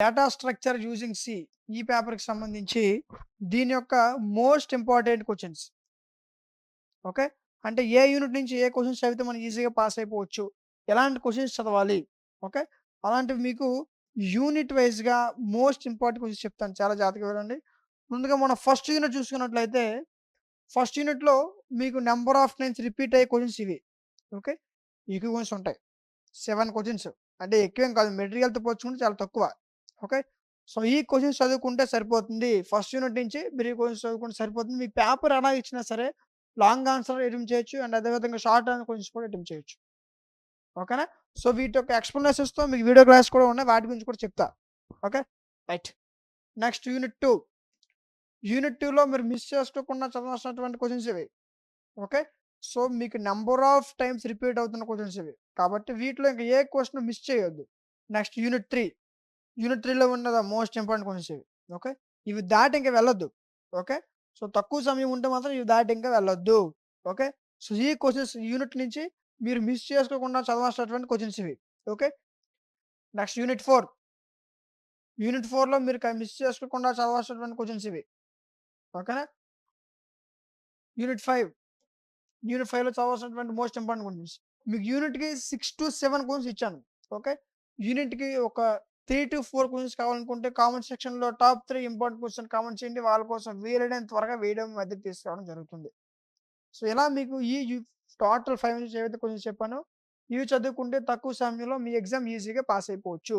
Data structure using C ఈ పేపర్‌కి సంబంధించి దీని యొక్క మోస్ట్ ఇంపార్టెంట్ క్వెషన్స్. ఓకే. అంటే ఏ యూనిట్ నుంచి ఏ క్వెషన్స్ చదివితే మనం ఈజీగా పాస్ అయిపోవచ్చు. ఎలాంటి క్వెషన్స్ చదవాలి. ఓకే. అలాంటివి మీకు యూనిట్ వైస్‌గా మోస్ట్ ఇంపార్టెంట్ క్వెషన్స్ చెప్తాను. చాలా జాగ్రత్తగా వినండి. ముందుగా మనం ఫస్ట్ యూనిట్ చూసుకున్నట్లయితే, ఫస్ట్ యూనిట్‌లో మీకు నంబర్ ఆఫ్ టైమ్స్ రిపీట్ అయ్యే క్వెషన్స్ ఇవి. ఓకే. ఎక్కువ క్వెషన్స్ ఉంటాయి. 7 క్వెషన్స్. అంటే ఎక్కువేం కాదు. మెటీరియల్‌తో పోల్చుకుంటే చాలా తక్కువ. ఓకే. సో, ఈ క్వెషన్స్ చదువుకుంటే సరిపోతుంది. ఫస్ట్ యూనిట్ నుంచి మీరు ఈ క్వెషన్స్ చదువుకుంటే సరిపోతుంది. మీ పేపర్ ఎలా ఇచ్చినా సరే లాంగ్ ఆన్సర్ అటెంప్ట్ చేయొచ్చు. అండ్ అదే విధంగా షార్ట్ ఆన్సర్ క్వెషన్స్ కూడా అటెంప్ట్ చేయొచ్చు. ఓకేనా? సో, వీటి యొక్క ఎక్స్‌ప్లనేషన్స్‌తో మీకు వీడియో క్లాస్ కూడా ఉన్నాయి. వాటి గురించి కూడా చెప్తా. Okay. Right. Next unit 2. Unit 2లో మీరు మిస్ చేసుకోకుండా చదవాల్సినటువంటి క్వెషన్స్ ఇవి. ఓకే. సో, మీకు నంబర్ ఆఫ్ టైమ్స్ రిపీట్ అవుతున్న క్వెషన్స్ ఇవి. కాబట్టి వీటిలో ఇంక ఏ క్వెషన్ మిస్ చేయొద్దు. Next unit 3. యూనిట్ 3లో ఉన్న మోస్ట్ ఇంపార్టెంట్ క్వెషన్స్ ఇవి. ఓకే. ఇవి దాటి ఇంక వెళ్ళొద్దు. ఓకే. సో, తక్కువ సమయం ఉంటే మాత్రం ఇవి దాటి ఇంకా వెళ్ళొద్దు. ఓకే. సో, ఈ క్వెషన్స్ యూనిట్ నుంచి మీరు మిస్ చేసుకోకుండా చదవాల్సినటువంటి క్వెషన్స్ ఇవి. ఓకే. Next unit 4. యూనిట్ 4లో మీరు మిస్ చేసుకోకుండా చదవాల్సినటువంటి క్వెషన్స్ ఇవి. ఓకేనా? యూనిట్ 5. యూనిట్ 5లో చదవాల్సినటువంటి మోస్ట్ ఇంపార్టెంట్ క్వెషన్స్. మీకు యూనిట్‌కి 6-7 క్వెషన్స్ ఇచ్చాను. ఓకే. యూనిట్‌కి ఒక 3-4 క్వెషన్స్ కావాలనుకుంటే కామెంట్ సెక్షన్‌లో టాప్ 3 ఇంపార్టెంట్ క్వెషన్ కామెంట్ చేయండి. వాళ్ళ కోసం వీలైనంత త్వరగా వీడియో మీ వద్దకు తీసుకురావడం జరుగుతుంది. సో, ఇలా మీకు ఈ టోటల్ 5 నుంచి ఏవైతే క్వెషన్స్ చెప్పానో, ఇవి చదువుకుంటే తక్కువ సమయంలో మీ ఎగ్జామ్ ఈజీగా పాస్ అయిపోవచ్చు.